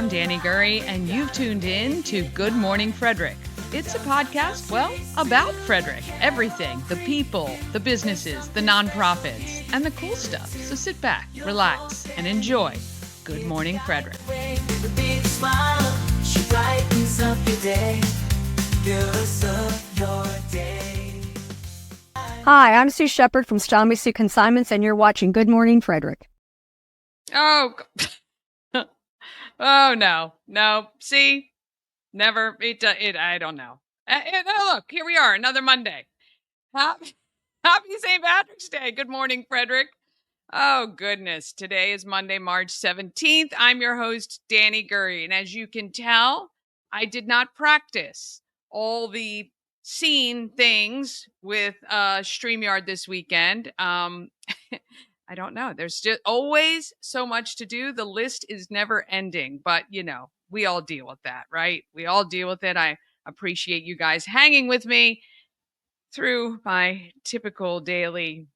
I'm Danny Gurry, and you've tuned in to Good Morning Frederick. It's a podcast, well, about Frederick. Everything, the people, the businesses, the nonprofits, and the cool stuff. So sit back, relax, and enjoy Good Morning Frederick. Hi, I'm Sue Shepard from Stommy Sue Consignments, and you're watching Good Morning Frederick. Oh, oh no. See, never. I don't know. Look, here we are, another Monday. Happy St. Patrick's Day. Good morning, Frederick. Oh, goodness. Today is Monday, March 17th. I'm your host, Danny Gurry. And as you can tell, I did not practice all the scene things with StreamYard this weekend. I don't know. There's just always so much to do. The list is never ending. But, you know, we all deal with that, right? We all deal with it. I appreciate you guys hanging with me through my typical daily,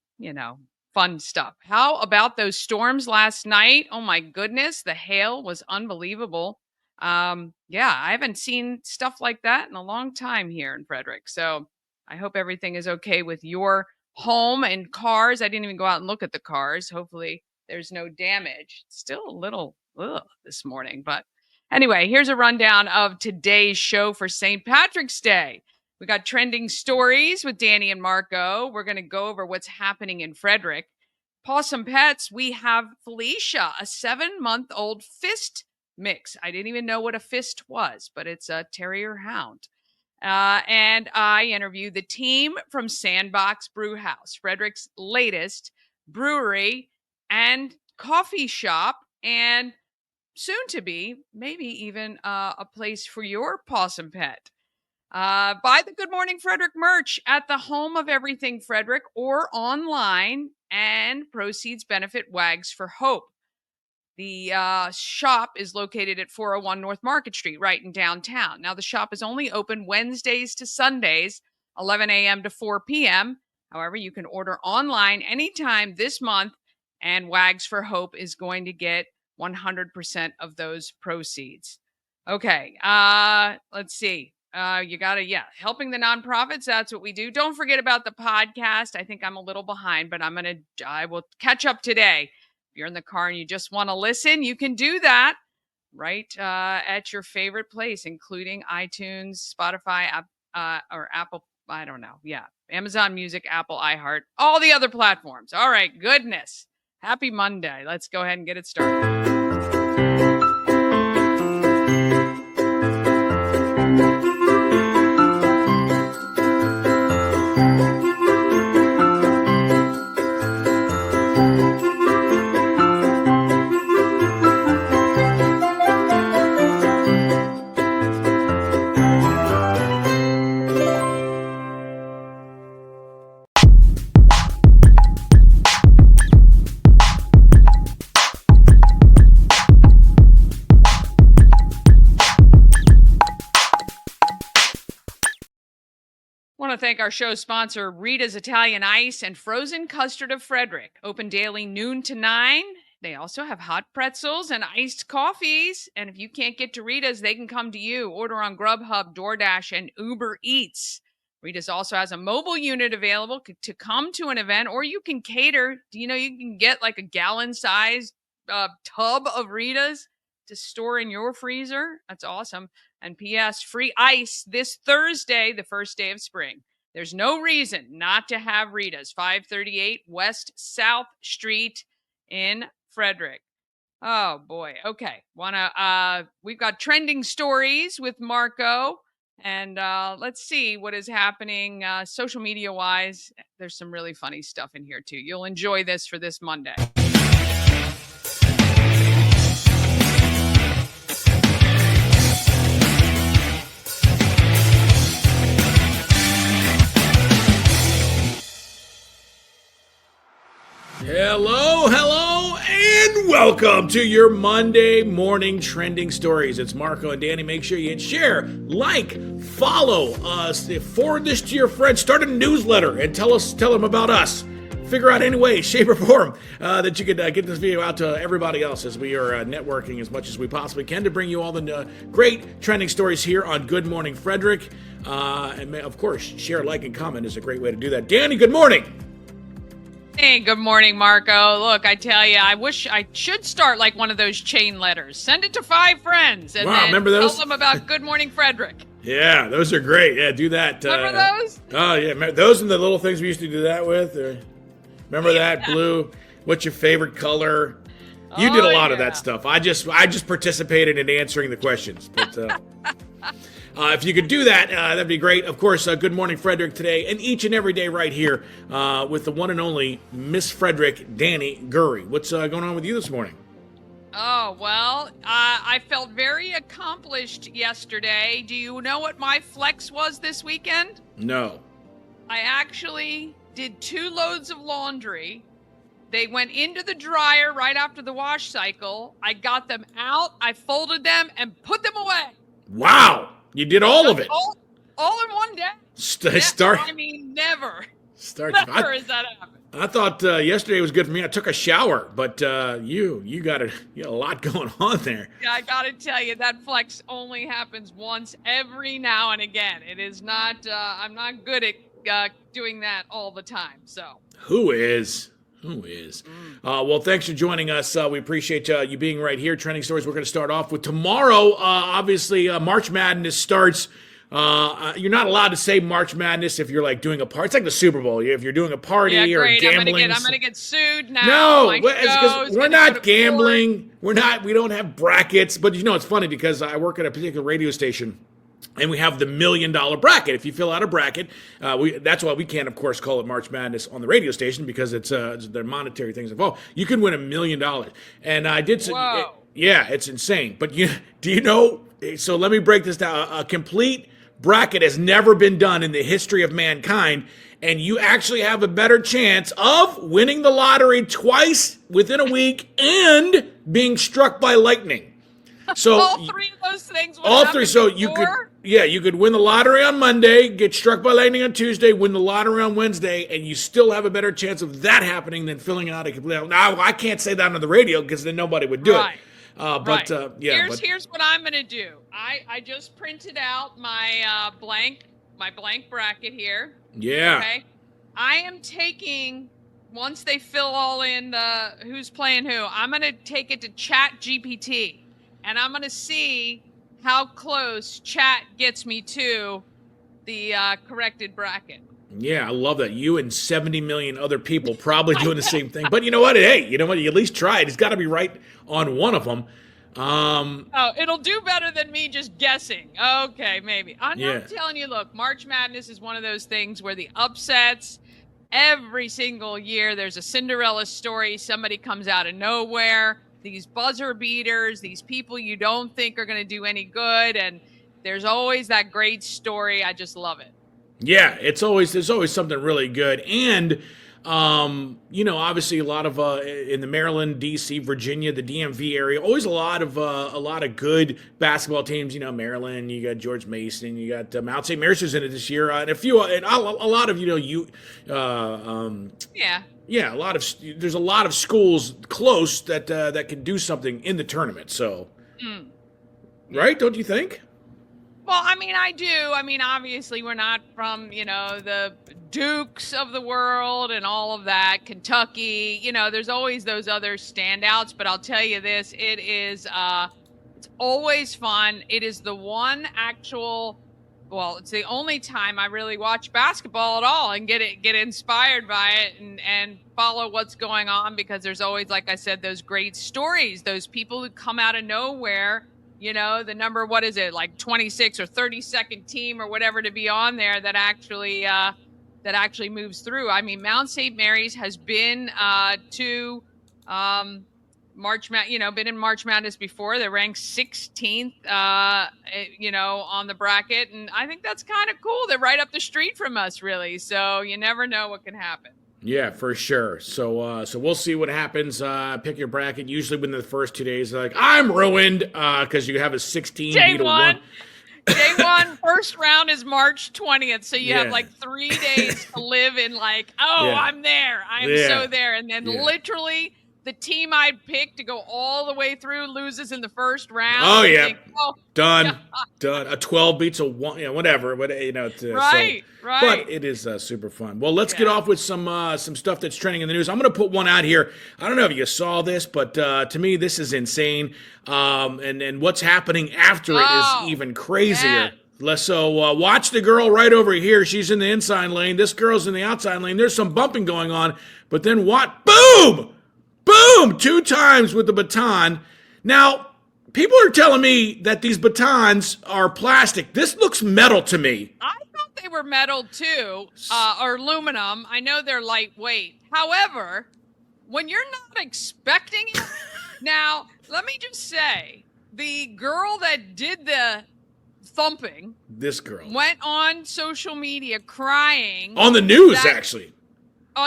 fun stuff. How about those storms last night? Oh my goodness, the hail was unbelievable. I haven't seen stuff like that in a long time here in Frederick. So I hope everything is okay with your home and cars. I didn't even go out and look at the cars. Hopefully there's no damage. Still a little this morning, but anyway, here's a rundown of today's show for St. Patrick's Day. We got trending stories with Danny and Marco. We're going to go over what's happening in Frederick. Possum Pets, we have Felicia, a 7-month-old fist mix. I didn't even know what a fist was, but it's a terrier hound. And I interviewed the team from Sandbox Brew House, Frederick's latest brewery and coffee shop, and soon to be maybe even a place for your possum pet. Buy the Good Morning Frederick merch at the home of everything Frederick or online, and proceeds benefit Wags for Hope. The shop is located at 401 North Market Street, right in downtown. Now, the shop is only open Wednesdays to Sundays, 11 a.m. to 4 p.m. However, you can order online anytime this month, and Wags for Hope is going to get 100% of those proceeds. Okay, let's see. You gotta, helping the nonprofits. That's what we do. Don't forget about the podcast. I think I'm a little behind, but I will catch up today. If you're in the car and you just want to listen, you can do that right at your favorite place, including iTunes, Spotify, or Apple. I don't know. Yeah. Amazon Music, Apple, iHeart, all the other platforms. All right. Goodness. Happy Monday. Let's go ahead and get it started. I want to thank our show sponsor, Rita's Italian Ice and Frozen Custard of Frederick. Open daily noon to 9. They also have hot pretzels and iced coffees. And if you can't get to Rita's, they can come to you. Order on Grubhub, DoorDash, and Uber Eats. Rita's also has a mobile unit available to come to an event, or you can cater. You can get like a gallon-sized tub of Rita's to store in your freezer. That's awesome. And P.S. free ice this Thursday, the first day of spring. There's no reason not to have Rita's, 538 West South Street in Frederick. Oh boy. Okay. We've got trending stories with Marco, and let's see what is happening social media wise. There's some really funny stuff in here too. You'll enjoy this for this Monday. Hello, and welcome to your Monday morning trending stories. It's Marco and Danny. Make sure you share, like, follow us, forward this to your friends, start a newsletter, and tell them about us. figure out any way, shape, or form that you could get this video out to everybody else, as we are networking as much as we possibly can to bring you all the great trending stories here on Good Morning Frederick. And of course, share, like, and comment is a great way to do that. Danny, good morning. Hey, good morning, Marco. Look, I tell you, I wish I should start like one of those chain letters. Send it to 5 friends and then remember those? tell them about Good Morning Frederick. Yeah, those are great. Yeah, do that. Remember those? Oh, yeah. Those and the little things we used to do that with. Remember that? Blue? What's your favorite color? You did a lot of that stuff. I just participated in answering the questions. But if you could do that, that'd be great. Of course, Good Morning Frederick today and each and every day right here with the one and only Miss Frederick, Danny Gurry. What's going on with you this morning? Oh, well, I felt very accomplished yesterday. Do you know what my flex was this weekend? No. I actually did 2 loads of laundry. They went into the dryer right after the wash cycle. I got them out, I folded them, and put them away. Wow. You did all of it. All in one day. Never has that happened. I thought yesterday was good for me. I took a shower, but you got a lot going on there. Yeah, I got to tell you, that flex only happens once every now and again. It is not, I'm not good at doing that all the time, so. Who is? Well, thanks for joining us. We appreciate you being right here. Trending stories we're going to start off with tomorrow. Obviously, March Madness starts. You're not allowed to say March Madness if you're like doing a party. It's like the Super Bowl. If you're doing a party or gambling. I'm gonna get sued now. No, because we're not gambling. We don't have brackets. But it's funny because I work at a particular radio station. And we have the $1 million bracket. If you fill out a bracket, that's why we can't, of course, call it March Madness on the radio station, because it's there are monetary things involved. You can win $1 million, and I did. Yeah, it's insane. But do you know? So let me break this down. A complete bracket has never been done in the history of mankind, and you actually have a better chance of winning the lottery twice within a week and being struck by lightning. So all 3 of those things. All 3. So you could win the lottery on Monday, get struck by lightning on Tuesday, win the lottery on Wednesday, and you still have a better chance of that happening than filling out a complete. Now I can't say that on the radio because then nobody would do it. Here's what I'm gonna do. I just printed out my blank bracket here. Yeah. Okay. I am taking, once they fill all in the who's playing who, I'm gonna take it to Chat GPT. And I'm going to see how close chat gets me to the corrected bracket. Yeah, I love that. You and 70 million other people probably doing the same thing. But you know what? Hey, you know what? You at least tried. It's got to be right on one of them. It'll do better than me just guessing. Okay, maybe. I'm telling you, look, March Madness is one of those things where the upsets, every single year, there's a Cinderella story. Somebody comes out of nowhere. These buzzer beaters, these people you don't think are going to do any good, and there's always that great story. I just love it. Yeah, there's always something really good, and obviously a lot of in the Maryland, D.C., Virginia, the DMV area, always a lot of good basketball teams. Maryland, you got George Mason, you got Mount St. Mary's in it this year, and a lot of Yeah, there's a lot of schools close that can do something in the tournament. So, right? Don't you think? Well, I do. Obviously, we're not from the Dukes of the world and all of that. Kentucky, there's always those other standouts. But I'll tell you this: it's always fun. It is the one actual. Well, it's the only time I really watch basketball at all and get inspired by it and follow what's going on, because there's always, like I said, those great stories, those people who come out of nowhere, the number, what is it, like 26 or 32nd team or whatever to be on there that actually moves through. Mount St. Mary's has been to been in March Madness before. They're ranked 16th, on the bracket. And I think that's kind of cool. They're right up the street from us, really. So you never know what can happen. Yeah, for sure. So we'll see what happens. Pick your bracket. Usually within the first 2 days, like, I'm ruined because you have a 16 beat a 1. Day one, first round is March 20th. So you have Yeah. like 3 days to live in like, oh, Yeah. I'm there. I'm Yeah. so there. And then Yeah. literally the team I'd picked to go all the way through loses in the first round. Oh, And you yeah. think, oh, Done. God. Done. A 12 beats a 1, you know, whatever. But, you know, so. Right. But it is super fun. Well, let's get Yeah. off with some stuff that's trending in the news. I'm going to put one out here. I don't know if you saw this, but to me, this is insane. And what's happening after it is even crazier. Yeah. So watch the girl right over here. She's in the inside lane. This girl's in the outside lane. There's some bumping going on. But then what? Boom! Boom! 2 times with the baton. Now, people are telling me that these batons are plastic. This looks metal to me. I thought they were metal too, or aluminum. I know they're lightweight. However, when you're not expecting it, now, let me just say, the girl that did the thumping, this girl went on social media crying. On the news, actually.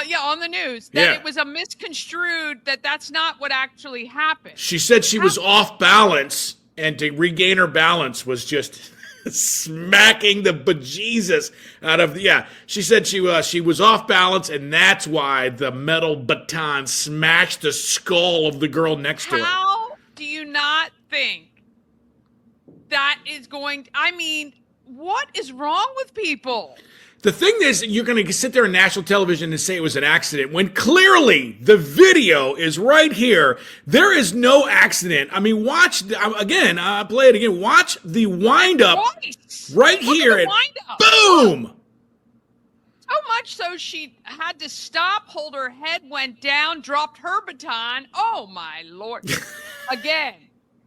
Yeah, on the news. That it was a misconstrued, that's not what actually happened. She said she was off balance, and to regain her balance was just smacking the bejesus out of she said she was off balance, and that's why the metal baton smashed the skull of the girl next to her. How do you not think that is what is wrong with people? The thing is, you're going to sit there on national television and say it was an accident when clearly the video is right here. There is no accident. I mean, watch again. Play it again. Watch the windup right here. And boom! So much so she had to stop, hold her head, went down, dropped her baton. Oh my Lord! Again,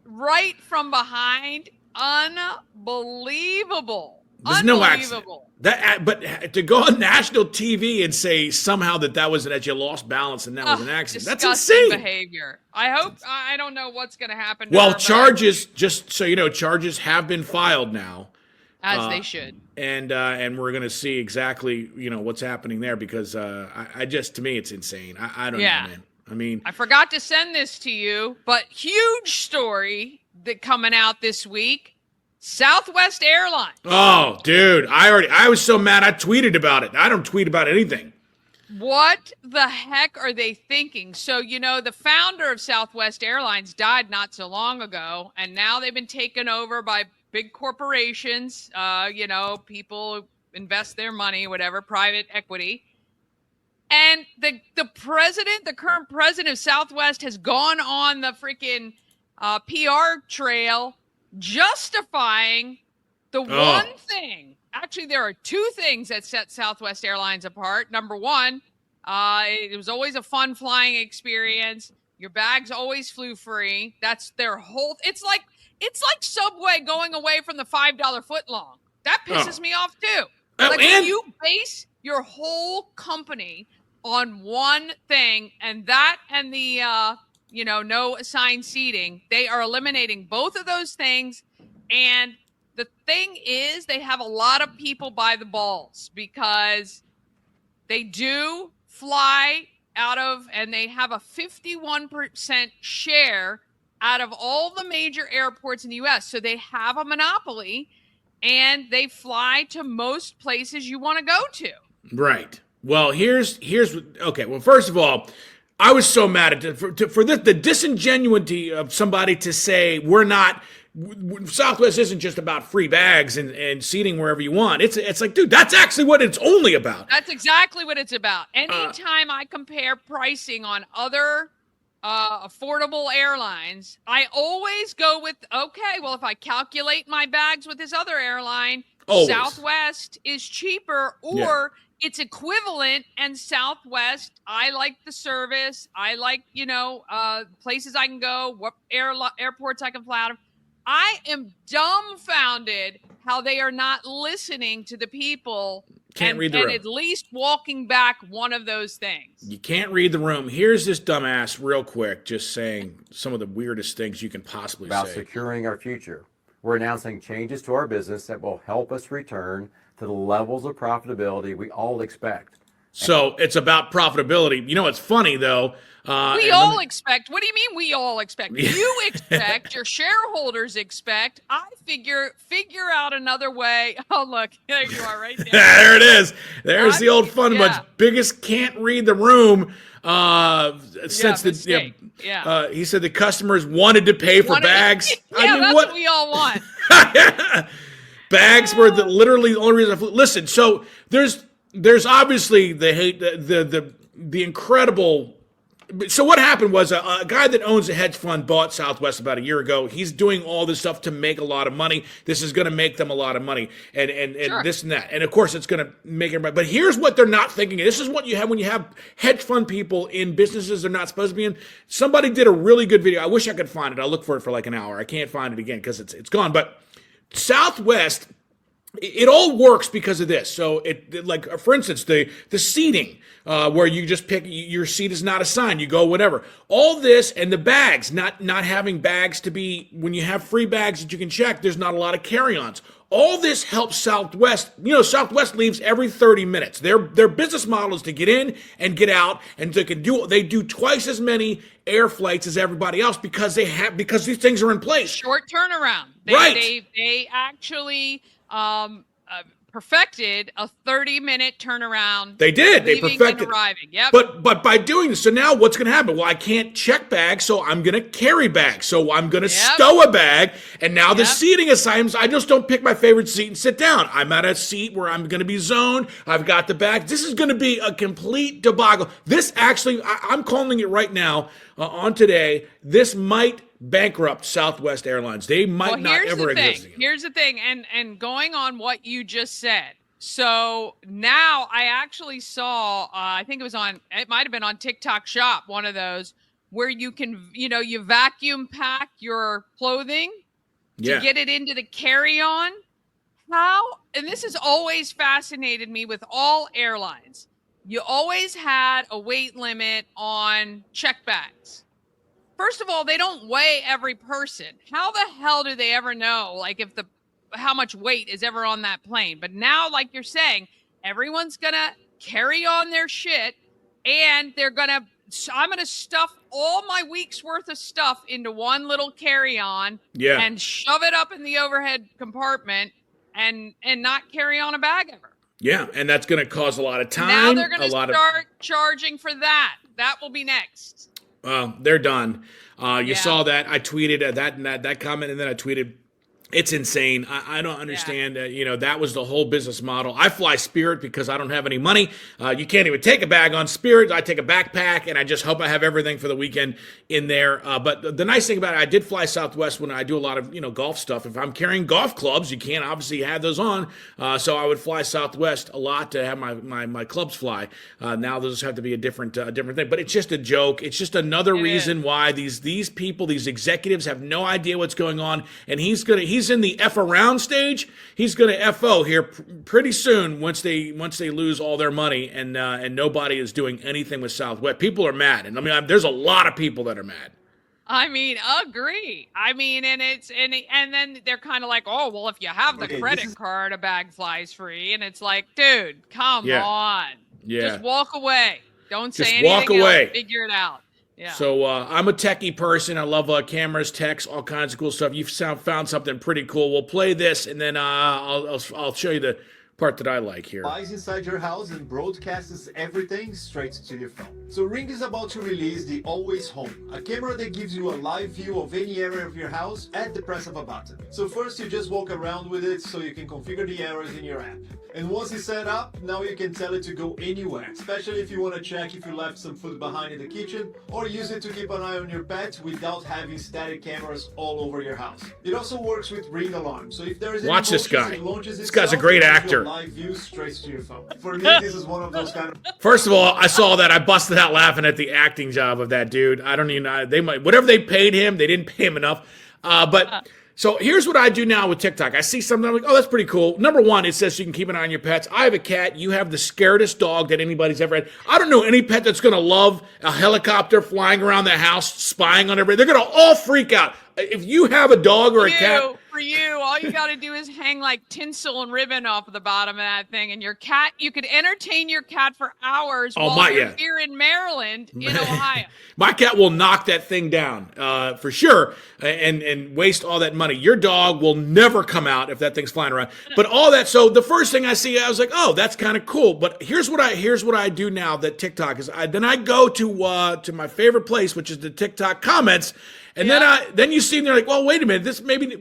right from behind. Unbelievable. There's no accident. But to go on national TV and say somehow that was that you lost balance and that was an accident, that's insane behavior. I don't know what's going to happen. Well, charges, just so you know, charges have been filed now, as they should, and we're going to see exactly what's happening there because to me it's insane. I don't know, man. I mean, I forgot to send this to you, but huge story that coming out this week. Southwest Airlines. Oh, dude, I was so mad I tweeted about it. I don't tweet about anything. What the heck are they thinking? So, the founder of Southwest Airlines died not so long ago, and now they've been taken over by big corporations. People invest their money, whatever, private equity. And the current president of Southwest has gone on the freaking PR trail justifying the one thing. Actually, there are 2 things that set Southwest Airlines apart. Number one, it was always a fun flying experience. Your bags always flew free. That's their whole. It's like Subway going away from the $5 footlong. That pisses me off too. When you base your whole company on one thing, and the no assigned seating, they are eliminating both of those things. And the thing is, they have a lot of people by the balls because they do fly out of, and they have a 51% share out of all the major airports in the U.S. So they have a monopoly, and they fly to most places you want to go to. Right. Well, here's okay. Well, first of all, I was so mad at the disingenuity of somebody to say Southwest isn't just about free bags and seating wherever you want. It's like, dude, that's actually what it's only about. That's exactly what it's about. Anytime I compare pricing on other affordable airlines, I always go with, if I calculate my bags with this other airline, Southwest is cheaper, or it's equivalent, and Southwest, I like the service. I like, places I can go, what airports I can fly out of. I am dumbfounded how they are not listening to the people and at least walking back one of those things. You can't read the room. Here's this dumbass real quick just saying some of the weirdest things you can possibly say. About securing our future. We're announcing changes to our business that will help us return to the levels of profitability we all expect. So it's about profitability. You know, it's funny though. We all expect. What do you mean we all expect? You expect, your shareholders expect. I figure out another way. Oh, look, there you are right there. There it is. There's the old fun bunch. Biggest can't read the room since he said the customers wanted to pay for bags. That's what we all want. Bags were literally the only reason I flew. Listen, so there's obviously the hate, the incredible. So what happened was a guy that owns a hedge fund bought Southwest about a year ago. He's doing all this stuff to make a lot of money. This is going to make them a lot of money, and Sure. this and that. And of course, it's going to make everybody. But here's what they're not thinking. This is what you have when you have hedge fund people in businesses they're not supposed to be in. Somebody did a really good video. I wish I could find it. I'll look for it for like an hour. I can't find it again because it's gone. But Southwest. It all works because of this. So, like for instance, the seating where you just pick your seat is not assigned. You go whatever. All this and the bags, not having bags to be when you have free bags that you can check. There's not a lot of carry-ons. All this helps Southwest. You know, Southwest leaves every 30 minutes. Their business model is to get in and get out, and they do twice as many air flights as everybody else because these things are in place. Short turnaround. They actually perfected a 30-minute turnaround. They did. They perfected and arriving. Yep. But by doing this, so now what's going to happen? Well, I can't check bags, so I'm going to carry bags. So I'm going to stow a bag, and now the seating assignments, I just don't pick my favorite seat and sit down. I'm at a seat where I'm going to be zoned. I've got the bag. This is going to be a complete debacle. This actually, I'm calling it right now on today. This might bankrupt Southwest Airlines. They might not ever exist again. Here's the thing, and going on what you just said. So now I actually saw, I think it might have been on TikTok Shop, one of those where you can, you vacuum pack your clothing to get it into the carry-on. And this has always fascinated me with all airlines. You always had a weight limit on check bags. First of all, they don't weigh every person. How the hell do they ever know, like, how much weight is ever on that plane? But now, like you're saying, everyone's gonna carry on their shit, and I'm gonna stuff all my week's worth of stuff into one little carry-on, and shove it up in the overhead compartment, and not carry on a bag ever. Yeah, and that's going to cause a lot of time. Now they're going to start charging for that. That will be next. They're done. You saw that. I tweeted that comment, and then I tweeted, it's insane. I don't understand. That was the whole business model. I fly Spirit because I don't have any money. You can't even take a bag on Spirit. I take a backpack, and I just hope I have everything for the weekend in there. But the nice thing about it, I did fly Southwest when I do a lot of golf stuff. If I'm carrying golf clubs, you can't obviously have those on. So I would fly Southwest a lot to have my clubs fly. Now those have to be a different thing. But it's just a joke. It's just another reason why these people, these executives, have no idea what's going on, and he's in the F around stage. He's going to FO here pretty soon once they lose all their money and nobody is doing anything with Southwest. People are mad, and there's a lot of people that are mad. Agree. And then they're kind of like, oh, well, if you have the credit card, a bag flies free, and it's like, dude, come on, just walk away. Don't say anything walk away. Else. Figure it out. Yeah. So I'm a techie person. I love cameras, texts, all kinds of cool stuff. You've found something pretty cool. We'll play this, and then I'll show you the part that I like here. Flies inside your house and broadcasts everything straight to your phone. So Ring is about to release the Always Home, a camera that gives you a live view of any area of your house at the press of a button. So first you just walk around with it so you can configure the areas in your app. And once it's set up, now you can tell it to go anywhere, especially if you want to check if you left some food behind in the kitchen, or use it to keep an eye on your pet without having static cameras all over your house. It also works with Ring Alarm, so if there is any Watch this guy. it launches This guy's a great actor. Live view straight to your phone. For me, this is one of those kind of... First of all, I saw that. I busted out laughing at the acting job of that dude. I don't even know. They might, whatever they paid him, they didn't pay him enough. So here's what I do now with TikTok. I see something, I'm like, oh, that's pretty cool. Number one, it says you can keep an eye on your pets. I have a cat. You have the scaredest dog that anybody's ever had. I don't know any pet that's going to love a helicopter flying around their house, spying on everybody. They're going to all freak out. If you have a dog or a cat... for you. All you got to do is hang like tinsel and ribbon off of the bottom of that thing, and your cat, you could entertain your cat for hours while you're here in Maryland, in Ohio. My cat will knock that thing down for sure, and waste all that money. Your dog will never come out if that thing's flying around. But all that, so the first thing I see, I was like, oh, that's kind of cool. But here's what I do now that TikTok is. Then I go to my favorite place, which is the TikTok comments. And then you see, and they're like, well, wait a minute, this maybe.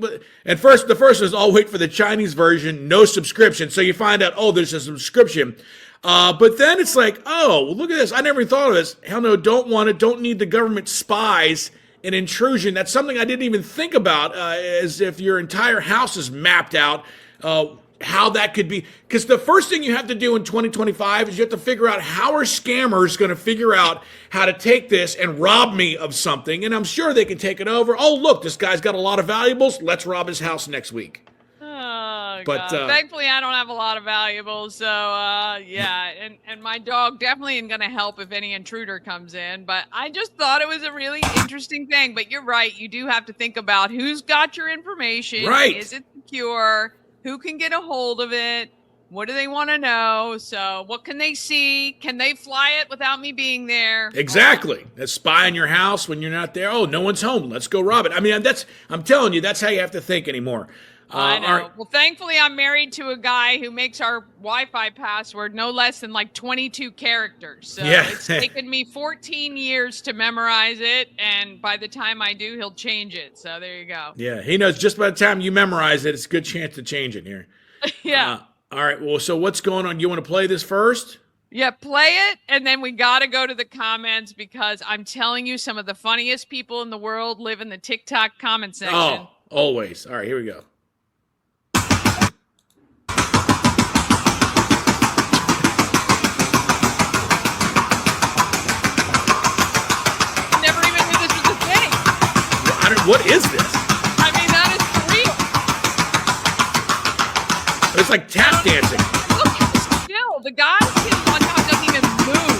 At first, the first is, I'll wait for the Chinese version, no subscription. So you find out, oh, there's a subscription. But then it's like, oh, well, look at this. I never even thought of this. Hell no, don't want it. Don't need the government spies and intrusion. That's something I didn't even think about, as if your entire house is mapped out. How that could be, because the first thing you have to do in 2025 is you have to figure out how are scammers going to figure out how to take this and rob me of something, and I'm sure they can take it over. Oh, look, this guy's got a lot of valuables. Let's rob his house next week. Oh, but thankfully I don't have a lot of valuables, so yeah, and my dog definitely isn't going to help if any intruder comes in, but I just thought it was a really interesting thing. But you're right, you do have to think about who's got your information. Right. Is it secure? Who can get a hold of it? What do they want to know? So what can they see? Can they fly it without me being there? Exactly. A spy in your house when you're not there. Oh, no one's home. Let's go rob it. I mean, I'm telling you, that's how you have to think anymore. I know. Well, thankfully, I'm married to a guy who makes our Wi-Fi password no less than like 22 characters. So it's taken me 14 years to memorize it, and by the time I do, he'll change it. So there you go. Yeah, he knows just by the time you memorize it, it's a good chance to change it here. Yeah. All right. Well, so what's going on? You want to play this first? Yeah, play it, and then we got to go to the comments, because I'm telling you, some of the funniest people in the world live in the TikTok comment section. Oh, always. All right, here we go. What is this? I mean, that is for real. It's like tap dancing. Look at the skill. The guy sitting on top doesn't even move.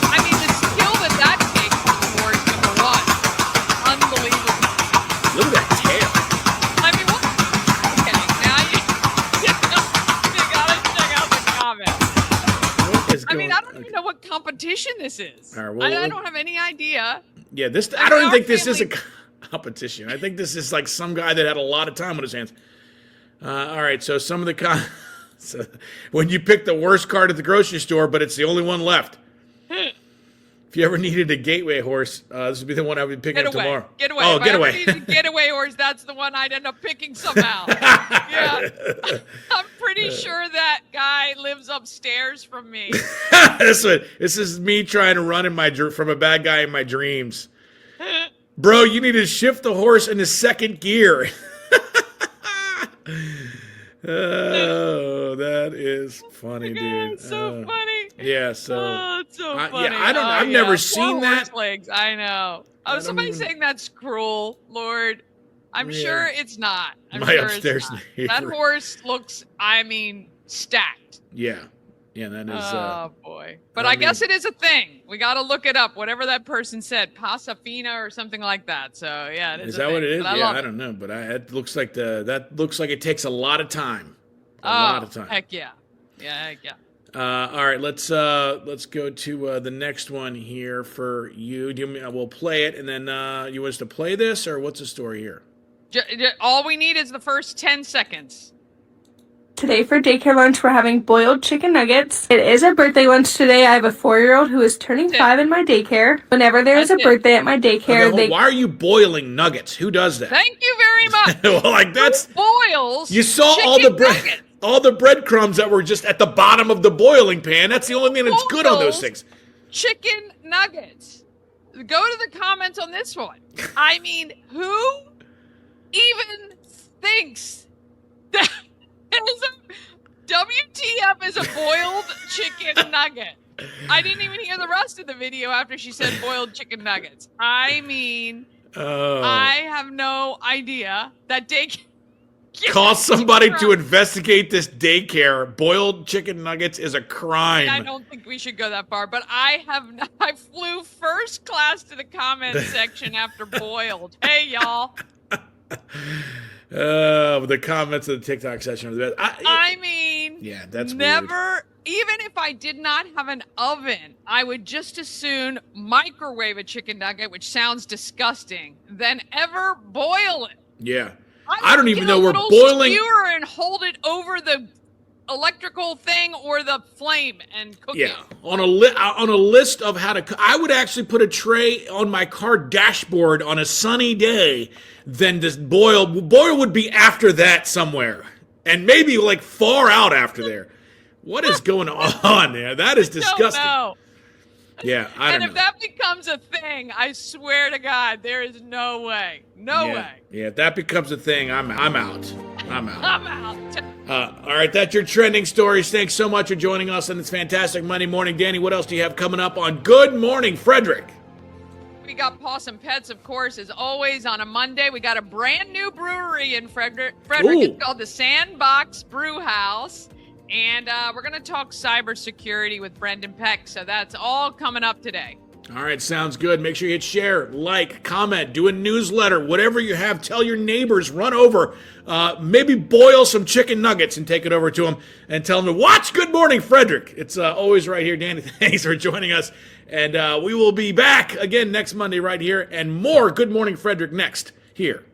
I mean, the skill that takes towards number one. Unbelievable. Look at that tail. I mean, what? Okay, now you gotta check out the comments. What is going on? I mean, I don't even know what competition this is. All right, well, I don't have any idea. Yeah, I don't even think this is a competition. I think this is like some guy that had a lot of time on his hands. All right, so some of the so when you pick the worst card at the grocery store, but it's the only one left. If you ever needed a gateway horse, this would be the one I would be picking up tomorrow. Get away. Oh, get away. If I ever needed a getaway horse, that's the one I'd end up picking somehow. Yeah. I'm pretty sure that guy lives upstairs from me. This is me trying to run from a bad guy in my dreams. Bro, you need to shift the horse into second gear. Oh, that is funny, dude. It's so funny. Yeah, so. Oh, it's so funny. Yeah, I've never seen that. Horse legs, I know. Oh, somebody's saying that's cruel, Lord. I'm sure it's not. My upstairs neighbor. That horse looks, stacked. Yeah. Yeah, that is. Oh, boy. But I guess it is a thing. We got to look it up. Whatever that person said, Pasafina or something like that. So, yeah, it is. Is that what it is? Yeah, I don't know. But it looks like it takes a lot of time. A lot of time. Heck yeah. Yeah, heck yeah. All right, let's go to the next one here for you. We'll play it, and then you want us to play this, or what's the story here? All we need is the first 10 seconds. Today for daycare lunch, we're having boiled chicken nuggets. It is a birthday lunch today. I have a 4-year-old who is turning 5 in my daycare. Whenever there is a birthday at my daycare, why are you boiling nuggets? Who does that? Thank you very much. Well, like that's Who boils. You saw all the bread. All the breadcrumbs that were just at the bottom of the boiling pan. That's the only thing that's good on those things. Chicken nuggets. Go to the comments on this one. I mean, who even thinks that WTF is a boiled chicken nugget? I didn't even hear the rest of the video after she said boiled chicken nuggets. I mean, I have no idea that daycare. Call somebody to investigate this daycare. Boiled chicken nuggets is a crime. I don't think we should go that far, but I flew first class to the comment section after boiled. Hey, y'all. The comments of the TikTok session are the best. I mean, yeah, that's never. weird. Even if I did not have an oven, I would just as soon microwave a chicken nugget, which sounds disgusting, than ever boil it. Yeah. I don't even know we're boiling. Get a little skewer and hold it over the electrical thing or the flame and cook it. Yeah, on a list of how to cook, I would actually put a tray on my car dashboard on a sunny day than just boil. Boil would be after that somewhere, and maybe like far out after there. What is going on there? That is disgusting. No. Yeah, I don't know. And if that becomes a thing, I swear to God, there is no way. No way. Yeah, if that becomes a thing, I'm out. I'm out. All right, that's your trending stories. Thanks so much for joining us on this fantastic Monday morning. Danny, what else do you have coming up on Good Morning Frederick? We got Possum Pets, of course, as always, on a Monday. We got a brand new brewery in Frederick. It's called the Sandbox Brew House. And we're going to talk cybersecurity with Brendan Peck. So that's all coming up today. All right, sounds good. Make sure you hit share, like, comment, do a newsletter, whatever you have. Tell your neighbors, run over, maybe boil some chicken nuggets and take it over to them and tell them to watch Good Morning Frederick. It's always right here. Danny, thanks for joining us. And we will be back again next Monday right here, and more Good Morning Frederick next here.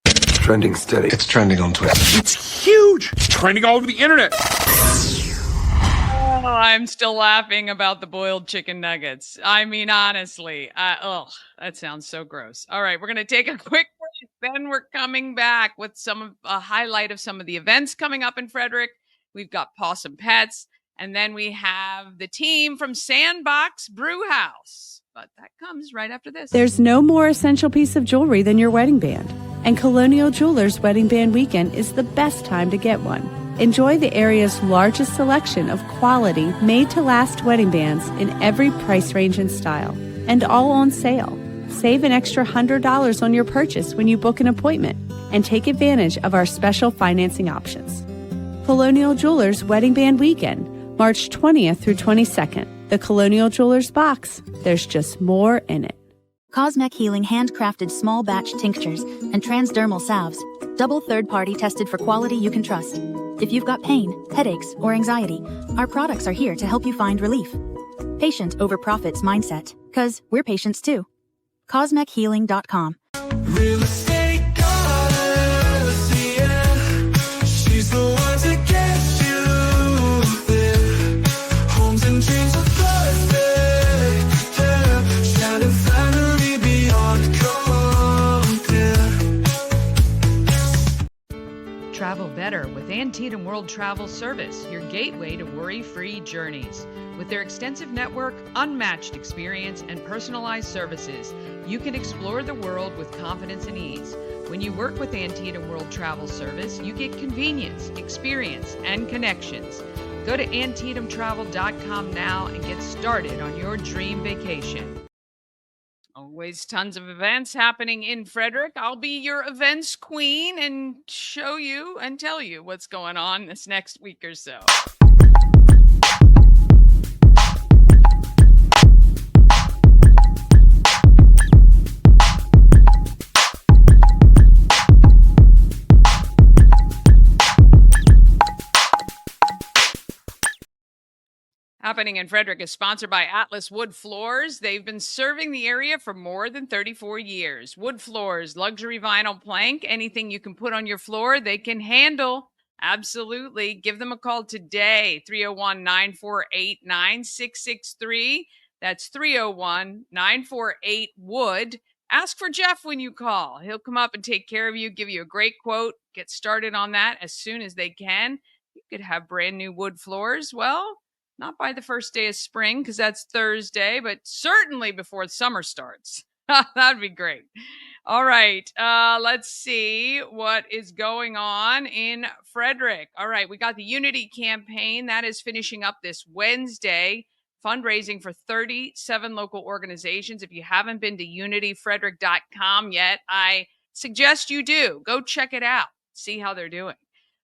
Trending steady. It's trending on Twitter. It's huge. It's trending all over the internet. Oh, I'm still laughing about the boiled chicken nuggets. I mean, honestly, that sounds so gross. All right, we're going to take a quick break. Then we're coming back with a highlight of some of the events coming up in Frederick. We've got Possum Pets, and then we have the team from Sandbox Brew House. But that comes right after this. There's no more essential piece of jewelry than your wedding band. And Colonial Jewelers Wedding Band Weekend is the best time to get one. Enjoy the area's largest selection of quality, made-to-last wedding bands in every price range and style, and all on sale. Save an extra $100 on your purchase when you book an appointment, and take advantage of our special financing options. Colonial Jewelers Wedding Band Weekend, March 20th through 22nd. The Colonial Jewelers box. There's just more in it. Cosmec Healing handcrafted small batch tinctures and transdermal salves, double third-party tested for quality you can trust. If you've got pain, headaches, or anxiety, our products are here to help you find relief. Patient over profits mindset, 'cause we're patients too. CosmecHealing.com. Real estate she's the one to get you there. Homes and dreams are perfect. Shining family beyond compare. Travel better with Antietam World Travel Service, your gateway to worry-free journeys. With their extensive network, unmatched experience, and personalized services, you can explore the world with confidence and ease. When you work with Antietam World Travel Service, you get convenience, experience, and connections. Go to AntietamTravel.com now and get started on your dream vacation. Always tons of events happening in Frederick. I'll be your events queen and show you and tell you what's going on this next week or so. Happening in Frederick is sponsored by Atlas Wood Floors. They've been serving the area for more than 34 years. Wood floors, luxury vinyl plank, anything you can put on your floor, they can handle. Absolutely. Give them a call today, 301-948-9663. That's 301-948-WOOD. Ask for Jeff when you call. He'll come up and take care of you, give you a great quote, get started on that as soon as they can. You could have brand new wood floors. Well, not by the first day of spring, because that's Thursday, but certainly before summer starts. That'd be great. All right. Let's see what is going on in Frederick. All right. We got the Unity campaign. That is finishing up this Wednesday. Fundraising for 37 local organizations. If you haven't been to unityfrederick.com yet, I suggest you do. Go check it out. See how they're doing.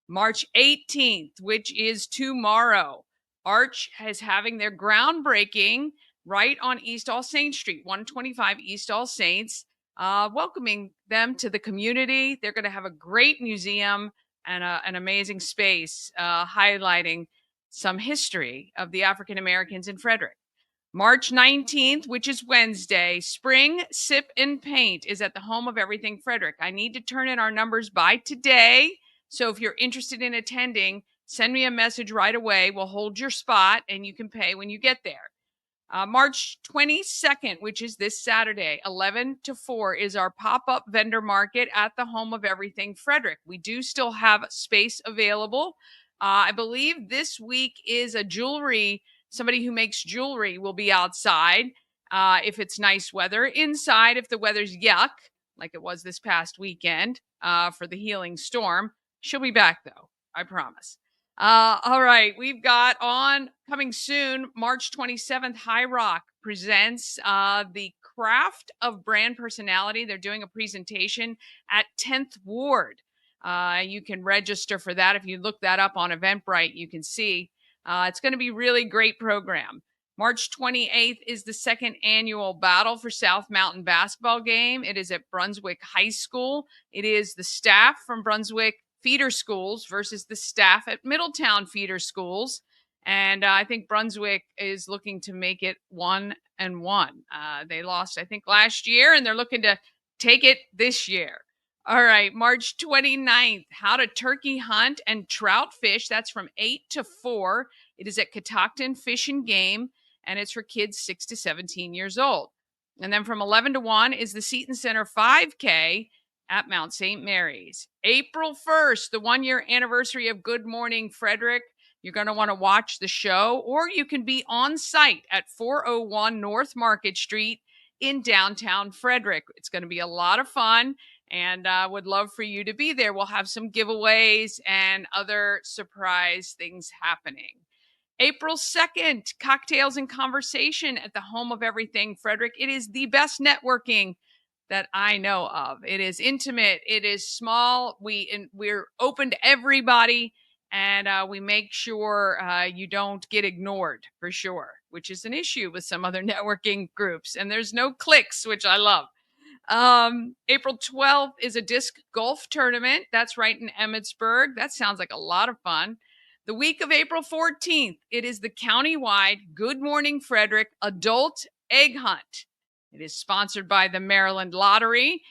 March 18th, which is tomorrow. Arch is having their groundbreaking right on East All Saints Street, 125 East All Saints. welcoming them to the community. They're going to have a great museum and an amazing space highlighting some history of the African Americans in Frederick. March 19th, which is Wednesday, Spring Sip and Paint is at the home of Everything Frederick. I need to turn in our numbers by today. So if you're interested in attending, send me a message right away. We'll hold your spot and you can pay when you get there. March 22nd, which is this Saturday, 11 to 4, is our pop-up vendor market at the home of Everything Frederick. We do still have space available. I believe this week is a jewelry, somebody who makes jewelry will be outside if it's nice weather. Inside, if the weather's yuck, like it was this past weekend for the healing storm. She'll be back, though, I promise. All right, we've got on coming soon, March 27th, High Rock presents the Craft of Brand Personality. They're doing a presentation at 10th Ward. You can register for that. If you look that up on Eventbrite, you can see. It's going to be really great program. March 28th is the second annual Battle for South Mountain basketball game. It is at Brunswick High School. It is the staff from Brunswick feeder schools versus the staff at Middletown feeder schools. And I think Brunswick is looking to make it 1-1. They lost, I think, last year, and they're looking to take it this year. All right, March 29th, how to turkey hunt and trout fish. That's from 8 to 4. It is at Catoctin Fish and Game, and it's for kids 6 to 17 years old. And then from 11 to 1 is the Seton Center 5K at Mount St. Mary's. April 1st, the 1-year anniversary of Good Morning Frederick. You're going to want to watch the show, or you can be on site at 401 North Market Street in downtown Frederick. It's going to be a lot of fun, and I would love for you to be there. We'll have some giveaways and other surprise things happening. April 2nd, Cocktails and Conversation at the home of Everything Frederick. It is the best networking that I know of. It is intimate. It is small. We're open to everybody, and we make sure you don't get ignored, for sure, which is an issue with some other networking groups. And there's no clicks, which I love. April 12th is a disc golf tournament. That's right in Emmitsburg. That sounds like a lot of fun. The week of April 14th, it is the countywide Good Morning Frederick Adult Egg Hunt. It is sponsored by the Maryland Lottery.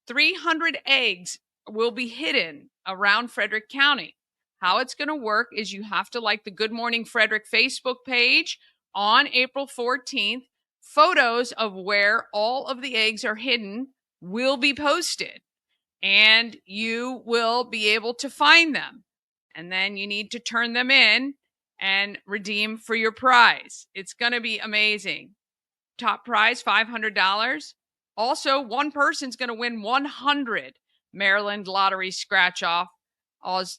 300 eggs will be hidden around Frederick County. How it's going to work is you have to like the Good Morning Frederick Facebook page on April 14th. Photos of where all of the eggs are hidden will be posted, and you will be able to find them. And then you need to turn them in and redeem for your prize. It's going to be amazing. Top prize, $500. Also, one person's going to win 100 Maryland Lottery scratch off.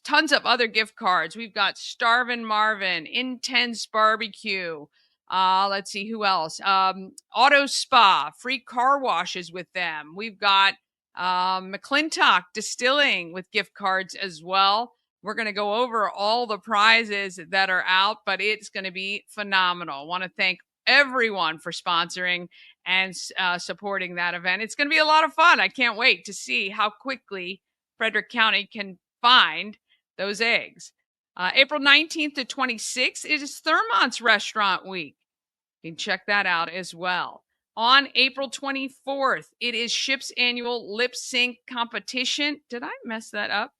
Tons of other gift cards. We've got Starvin' Marvin, Intense Barbecue. Let's see who else. Auto Spa, free car washes with them. We've got McClintock Distilling with gift cards as well. We're going to go over all the prizes that are out, but it's going to be phenomenal. I want to thank everyone for sponsoring and supporting that event. It's going to be a lot of fun. I can't wait to see how quickly Frederick County can find those eggs. April 19th to 26th is Thurmont's Restaurant Week. You can check that out as well. On April 24th, it is Ship's annual lip sync competition. Did I mess that up?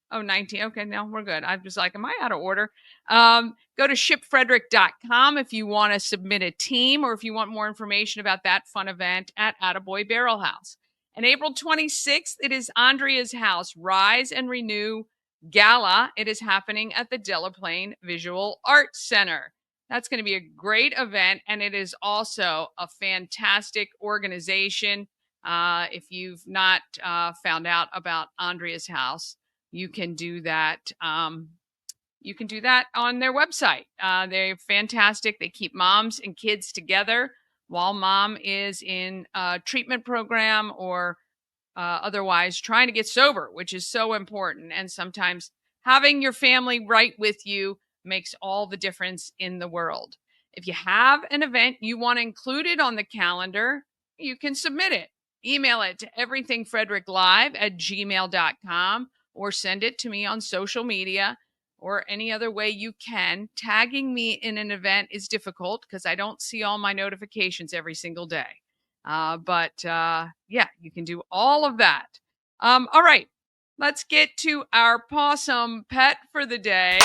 Oh, 19. Okay, no, we're good. I was like, am I out of order? Go to shipfrederick.com if you want to submit a team, or if you want more information about that fun event at Attaboy Barrel House. And April 26th, it is Andrea's House Rise and Renew Gala. It is happening at the Delaplane Visual Arts Center. That's going to be a great event, and it is also a fantastic organization. If you've not found out about Andrea's House, you can do that. You can do that on their website. They're fantastic. They keep moms and kids together while mom is in a treatment program or otherwise trying to get sober, which is so important. And sometimes having your family right with you makes all the difference in the world. If you have an event you want included on the calendar, you can submit it. email it to everythingfredericklive@gmail.com or send it to me on social media or any other way you can. Tagging me in an event is difficult because I don't see all my notifications every single day. But yeah, you can do all of that. All right, let's get to our possum pet for the day.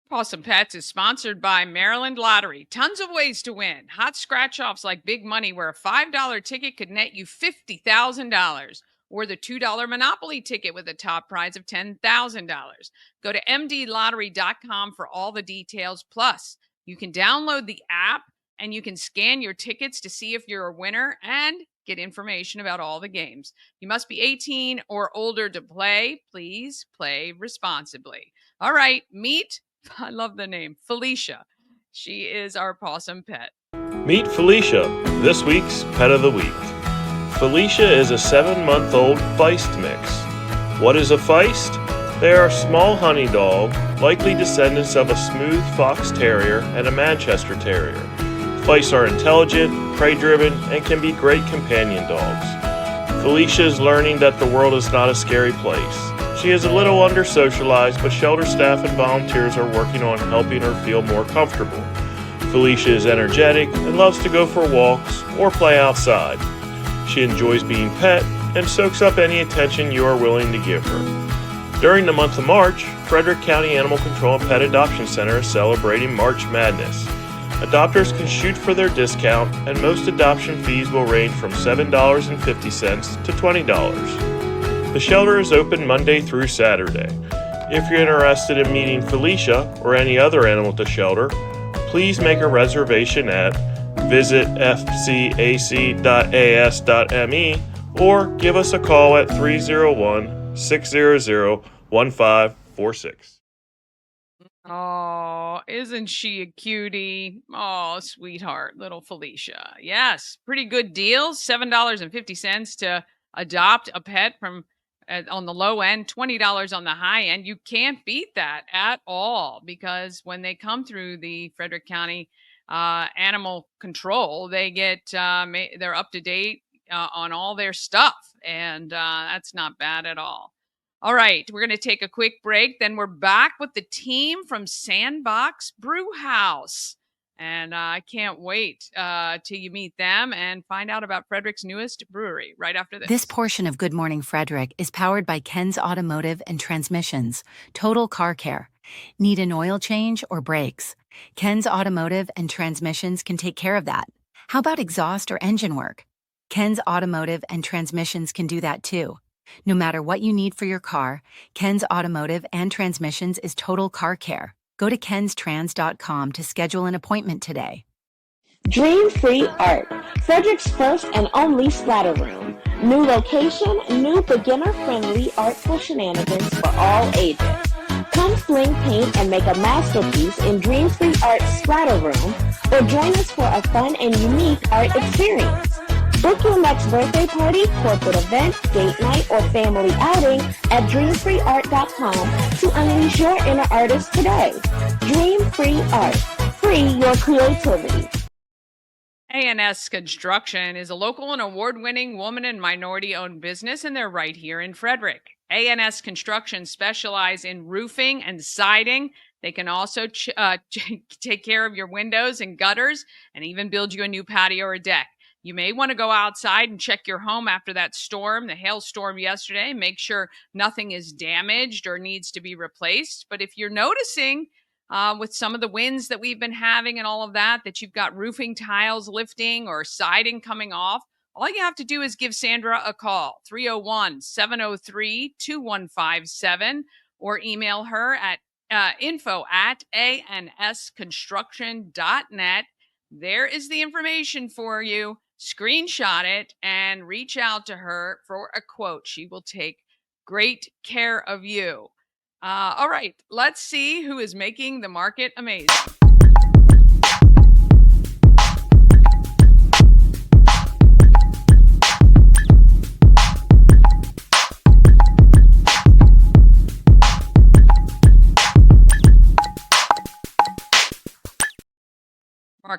Possum Pets is sponsored by Maryland Lottery. Tons of ways to win. Hot scratch offs like Big Money, where a $5 ticket could net you $50,000, or the $2 Monopoly ticket with a top prize of $10,000. Go to mdlottery.com for all the details. Plus, you can download the app and you can scan your tickets to see if you're a winner and get information about all the games. You must be 18 or older to play. Please play responsibly. All right, meet, I love the name, Felicia. She is our possum pet. Meet Felicia, this week's Pet of the Week. Felicia is a 7-month-old Feist mix. What is a Feist? They are a small honey dog, likely descendants of a smooth fox terrier and a Manchester terrier. Feists are intelligent, prey-driven, and can be great companion dogs. Felicia is learning that the world is not a scary place. She is a little under-socialized, but shelter staff and volunteers are working on helping her feel more comfortable. Felicia is energetic and loves to go for walks or play outside. She enjoys being pet and soaks up any attention you are willing to give her. During the month of March, Frederick County Animal Control and Pet Adoption Center is celebrating March Madness. Adopters can shoot for their discount, and most adoption fees will range from $7.50 to $20. The shelter is open Monday through Saturday. If you're interested in meeting Felicia or any other animal at the shelter, please make a reservation at visitfcac.as.me or give us a call at 301-600-1546. Oh, isn't she a cutie? Oh, sweetheart, little Felicia. Yes, pretty good deals. $7.50 to adopt a pet from on the low end, $20 on the high end. You can't beat that at all, because when they come through the Frederick County Animal Control, they get they're up to date on all their stuff, and that's not bad at all. All right, we're going to take a quick break. Then we're back with the team from Sandbox Brew House. And I can't wait till you meet them and find out about Frederick's newest brewery right after this. This portion of Good Morning Frederick is powered by Ken's Automotive and Transmissions, Total Car Care. Need an oil change or brakes? Ken's Automotive and Transmissions can take care of that. How about exhaust or engine work? Ken's Automotive and Transmissions can do that too. No matter what you need for your car, Ken's Automotive and Transmissions is Total Car Care. Go to kenstrans.com to schedule an appointment today. Dream Free Art, Frederick's first and only splatter room. New location, new beginner-friendly artful shenanigans for all ages. Come sling paint and make a masterpiece in Dream Free Art's splatter room, or join us for a fun and unique art experience. Book your next birthday party, corporate event, date night, or family outing at dreamfreeart.com to unleash your inner artist today. Dream Free Art. Free your creativity. A&S Construction is a local and award-winning woman and minority-owned business, and they're right here in Frederick. A&S Construction specialize in roofing and siding. They can also take care of your windows and gutters and even build you a new patio or deck. You may want to go outside and check your home after that storm, the hailstorm yesterday. Make sure nothing is damaged or needs to be replaced. But if you're noticing with some of the winds that we've been having and all of that, that you've got roofing tiles lifting or siding coming off, all you have to do is give Sandra a call, 301-703-2157, or email her at info@ansconstruction.net. There is the information for you. Screenshot it and reach out to her for a quote. She will take great care of you. All right, let's see who is making the market amazing.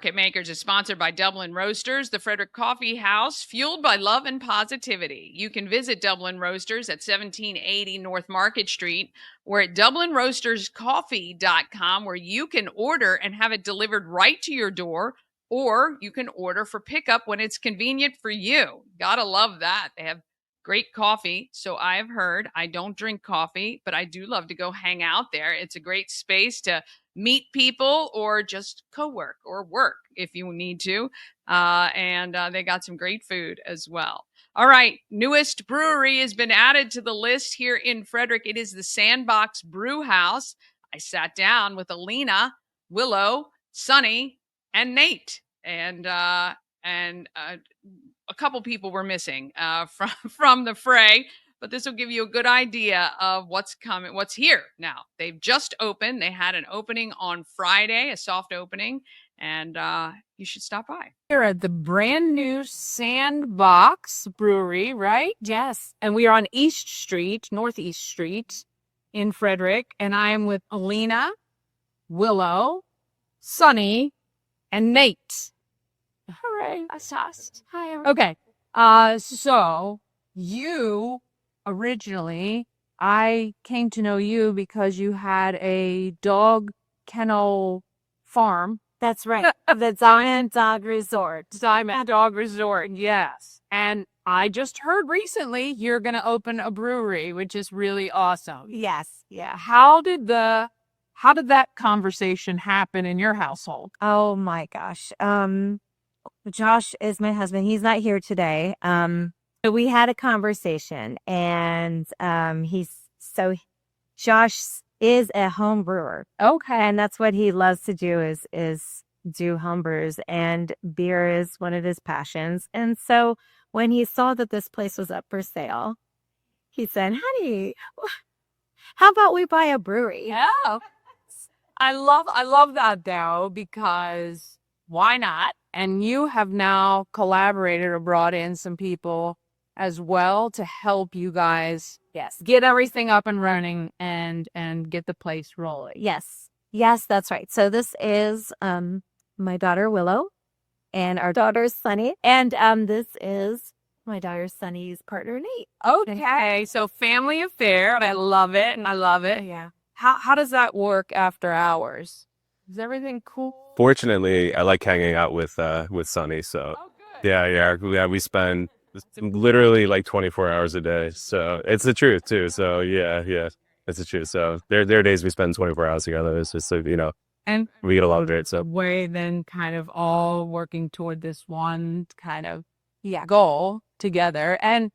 Market Makers is sponsored by Dublin Roasters, the Frederick Coffee House, fueled by love and positivity. You can visit Dublin Roasters at 1780 North Market Street or at DublinRoastersCoffee.com, where you can order and have it delivered right to your door, or you can order for pickup when it's convenient for you. Gotta love that. They have great coffee, so I've heard. I don't drink coffee, but I do love to go hang out there. It's a great space to meet people or just co-work or work if you need to. And they got some great food as well. All right, newest brewery has been added to the list here in Frederick. It is the Sandbox Brew House. I sat down with Alina, Willow, Sunny, and Nate, and a couple people were missing from the fray. But this will give you a good idea of what's coming, what's here now. They've just opened. They had an opening on Friday, a soft opening, and you should stop by. Here at the brand new Sandbox Brewery, right? Yes. And we are on East Street, Northeast Street in Frederick. And I am with Alina, Willow, Sunny, and Nate. Hooray. Assast. Hi. Okay. So you originally, I came to know you because you had a dog kennel farm. That's right. The Diamond Dog Resort. Diamond Dog Resort, yes. And I just heard recently you're going to open a brewery, which is really awesome. Yes. Yeah. How did that conversation happen in your household? Oh my gosh. Josh is my husband. He's not here today. We had a conversation, and Josh is a home brewer. Okay. And that's what he loves to do is do home brews, and beer is one of his passions. And so when he saw that this place was up for sale, he said, honey, how about we buy a brewery? Yeah. I love that though, because why not? And you have now collaborated or brought in some people as well to help you guys get everything up and running and get the place rolling. Yes. Yes, that's right. So this is my daughter Willow and our daughter Sunny. And this is my daughter Sunny's partner Nate. Okay. So family affair. I love it. And I love it. Yeah. How does that work after hours? Is everything cool? Fortunately, I like hanging out with Sunny. So yeah, we spend literally like 24 hours a day. So it's the truth too. So yeah, it's the truth. So there are days we spend 24 hours together. It's just, and we get a lot of it. So way then kind of all working toward this one kind of goal together. And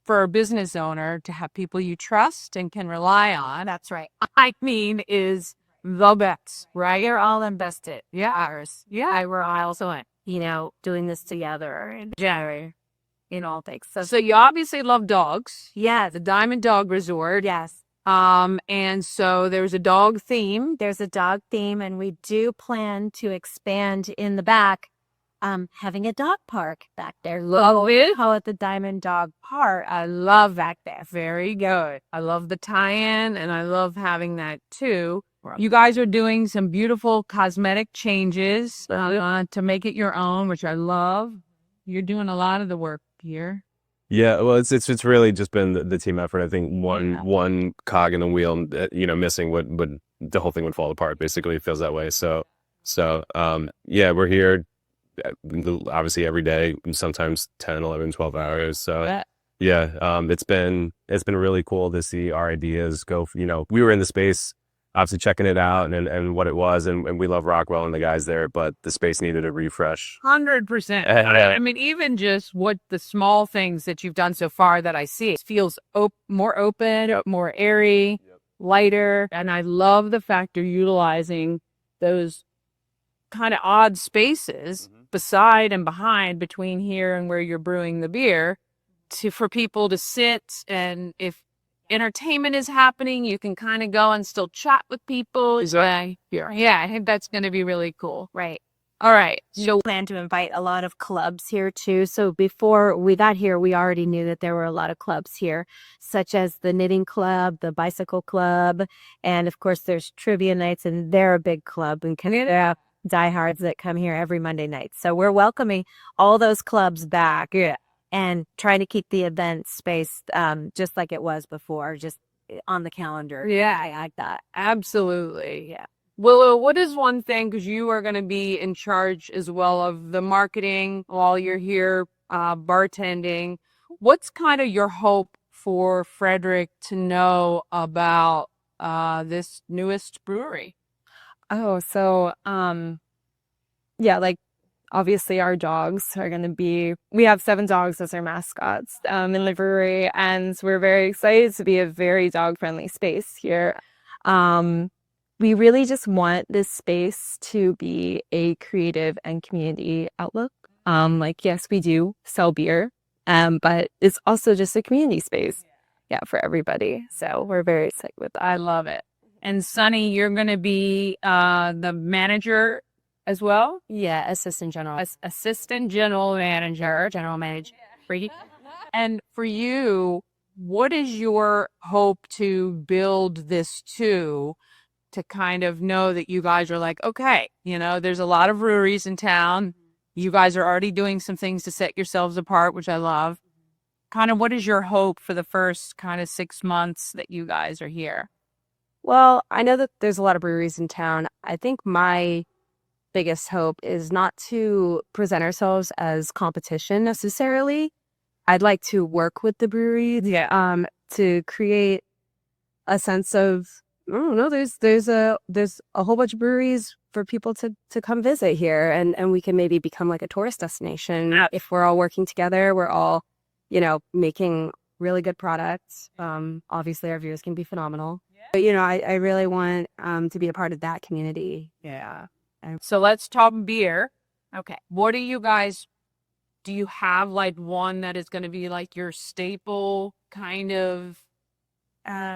for a business owner to have people you trust and can rely on. That's right. I mean, is the best, right? We're all invested. Yeah. Ours. Yeah. We're also, doing this together and in all things. So you obviously love dogs. Yes. The Diamond Dog Resort. Yes. And so there's a dog theme. There's a dog theme, and we do plan to expand in the back, having a dog park back there. Love it. Call it the Diamond Dog Park. I love back there. Very good. I love the tie-in, and I love having that too. You guys are doing some beautiful cosmetic changes to make it your own, which I love. You're doing a lot of the work here. yeah, well, it's really just been the team effort. I think one cog in the wheel, missing would the whole thing would fall apart. Basically, it feels that way. So we're here obviously every day, sometimes 10, 11, 12 hours. So it's been really cool to see our ideas go. We were in the space, obviously checking it out and what it was, and we love Rockwell and the guys there, but the space needed a refresh. 100%. I mean, even just what the small things that you've done so far that I see, it feels more open, more airy, lighter, and I love the fact you're utilizing those kind of odd spaces beside and behind between here and where you're brewing the beer for people to sit, and if entertainment is happening, you can kind of go and still chat with people. Yeah, I think that's going to be really cool. Right. All right. So we plan to invite a lot of clubs here too. So before we got here, we already knew that there were a lot of clubs here, such as the knitting club, the bicycle club, and of course there's trivia nights, and they're a big club in Canada. diehards that come here every Monday night. So we're welcoming all those clubs back. Yeah. And trying to keep the event spaced just like it was before, just on the calendar. Yeah, I like that. absolutely. Yeah. Willow, what is one thing, because you are going to be in charge as well of the marketing while you're here bartending. What's kind of your hope for Frederick to know about this newest brewery? Oh, so yeah, like obviously our dogs are going to be, we have 7 dogs as our mascots in the brewery, and we're very excited to be a very dog friendly space here. We really just want this space to be a creative and community outlook. Like, yes, we do sell beer, but it's also just a community space, yeah, for everybody. So we're very excited with that. I love it. And Sunny, you're going to be the manager as well? Yeah, assistant general. Assistant general manager. Freaky. And for you, what is your hope to build this to kind of know that you guys are like, okay, there's a lot of breweries in town. You guys are already doing some things to set yourselves apart, which I love. Kind of what is your hope for the first kind of 6 months that you guys are here? Well, I know that there's a lot of breweries in town. I think my biggest hope is not to present ourselves as competition necessarily. I'd like to work with the breweries, to create a sense of, I don't know, there's a whole bunch of breweries for people to come visit here, and we can maybe become like a tourist destination. If we're all working together, we're all, making really good products. Obviously our beers can be phenomenal. But I really want to be a part of that community. Yeah. So let's talk beer. Okay. What do you have like one that is going to be like your staple kind of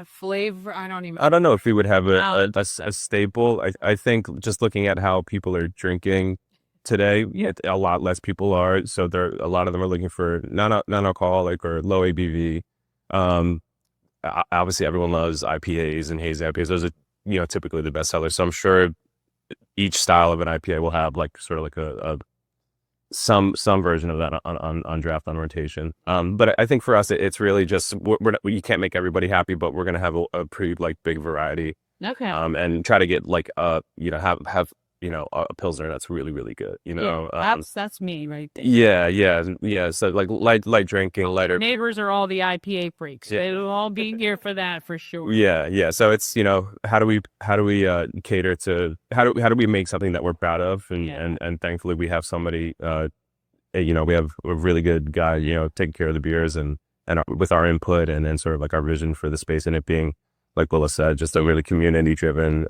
flavor? I don't know if we would have a staple. I think just looking at how people are drinking today, a lot less people are. So a lot of them are looking for non-alcoholic or low ABV. Obviously everyone loves IPAs and hazy IPAs. Those are, typically the best sellers. So I'm sure each style of an IPA will have like sort of like some version of that on draft on rotation. But I think for us it's really just you can't make everybody happy, but we're gonna have a pretty like big variety. Okay. And try to get like have a pilsner that's really really good. That's me right there. Yeah. So like light drinking, lighter. Neighbors are all the IPA freaks. Yeah. They will all be here for that for sure. Yeah. So it's how do we cater to how do we make something that we're proud of, and thankfully we have somebody we have a really good guy taking care of the beers and with our input and sort of like our vision for the space, and it being like Willa said, just a really community driven.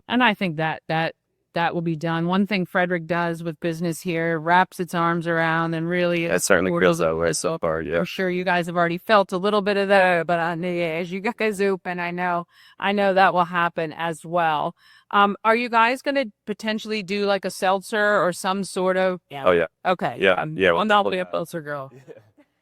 And I think that will be done. One thing Frederick does with business here, wraps its arms around and really... It certainly feels that way so far, yeah. I'm sure you guys have already felt a little bit of that, but as you guys open, I know that will happen as well. Are you guys going to potentially do like a seltzer or some sort of... Yeah. Oh, yeah. Okay. Yeah. I'm not a seltzer girl.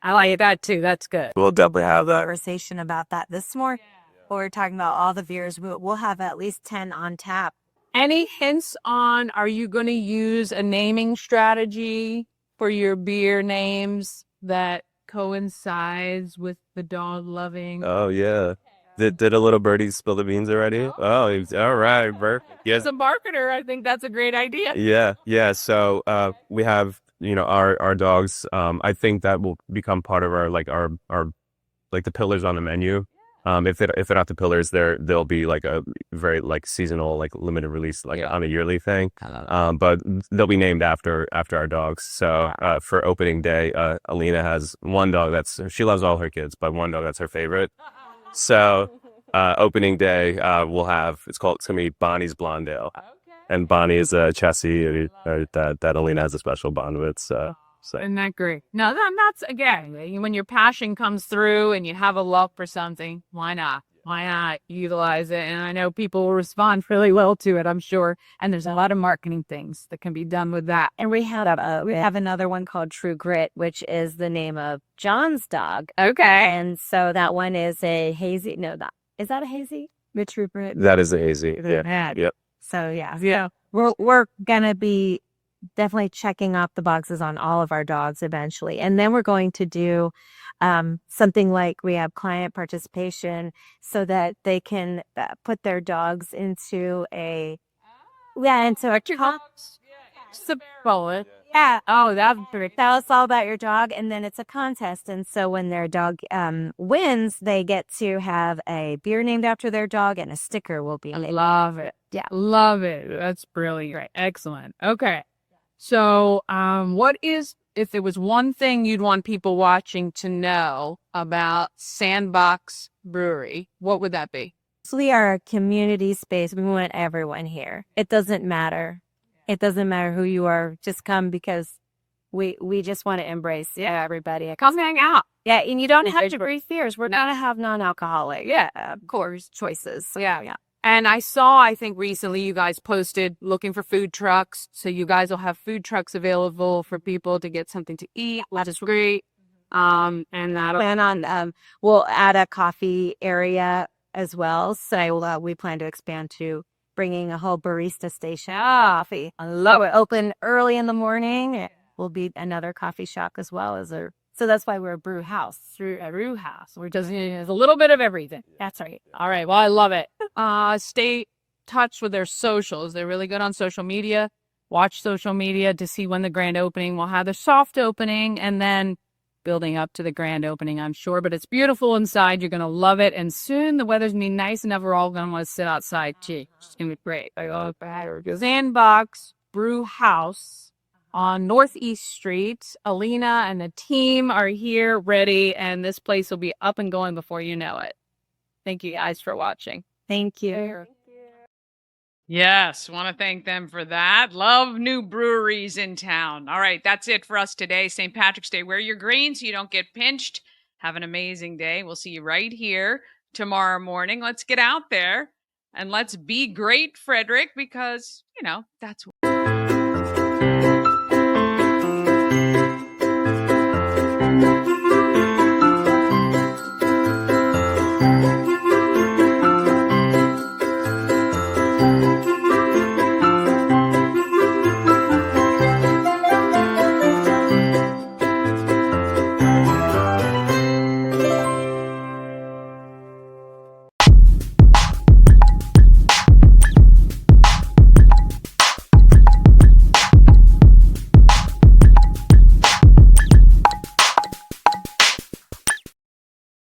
I like that too. That's good. We'll definitely have that. Conversation about that this morning. We're talking about all the beers. We'll have at least 10 on tap. Any hints on, are you going to use a naming strategy for your beer names that coincides with the dog loving? Oh, yeah. Did a little birdie spill the beans already? Oh, all right, Bert. Yes. As a marketer, I think that's a great idea. Yeah. So we have, our dogs. I think that will become part of our the pillars on the menu. If they're not the pillars, they'll be like a very like seasonal, like limited release, like on a yearly thing. But they'll be named after our dogs. So for opening day, Alina has one dog she loves all her kids, but one dog that's her favorite. So opening day, it's gonna be Bonnie's Blondale, and Bonnie is a chassis that Alina has a special bond with. So. Isn't that great? No, that's, again, when your passion comes through and you have a love for something, why not? Why not utilize it? And I know people will respond really well to it, I'm sure. And there's a lot of marketing things that can be done with that. And we have another one called True Grit, which is the name of John's dog. Okay. And so that one is a hazy. No, is that a hazy? True Grit. That is a hazy. Yeah. Bad. Yep. So yeah. we're gonna be definitely checking off the boxes on all of our dogs eventually, and then we're going to do something like we have client participation so that they can put their dogs into a into a Bullet. yeah. Oh, that's great. Tell us all about your dog, and then it's a contest. And so when their dog wins, they get to have a beer named after their dog, and a sticker will be I made. love it. Yeah. Love it. That's brilliant. Excellent. Okay. So, what is, if there was one thing you'd want people watching to know about Sandbox Brewery, what would that be? So we are a community space. We want everyone here. It doesn't matter. It doesn't matter who you are. Just come because we just want to embrace everybody. Come hang out. Yeah, and you don't have to breathe beers. We're gonna have non-alcoholic. Yeah, of course, choices. Yeah. And I think recently you guys posted looking for food trucks. So you guys will have food trucks available for people to get something to eat, which is great. And that'll Plan on we'll add a coffee area as well. So we plan to expand to bringing a whole barista station. Coffee. I love it. Open early in the morning. It will be another coffee shop as well as a. So that's why we're a brew house. through a brew house. We're just there's a little bit of everything. That's right. All right. Well, I love it. Stay touch with their socials. They're really good on social media. Watch social media to see when the grand opening will have the soft opening and then building up to the grand opening, I'm sure. But it's beautiful inside. You're going to love it. And soon the weather's going to be nice enough. We're all going to want to sit outside too. It's going to be great. Sandbox Brew House on Northeast Street. Alina and the team are here ready, and this place will be up and going before you know it. Thank you guys for watching. Thank you. Yes, want to thank them for that. Love new breweries in town. All right, that's it for us today. St. Patrick's Day. Wear your green so you don't get pinched. Have an amazing day. We'll see you right here tomorrow morning. Let's get out there and let's be great, Frederick, because, that's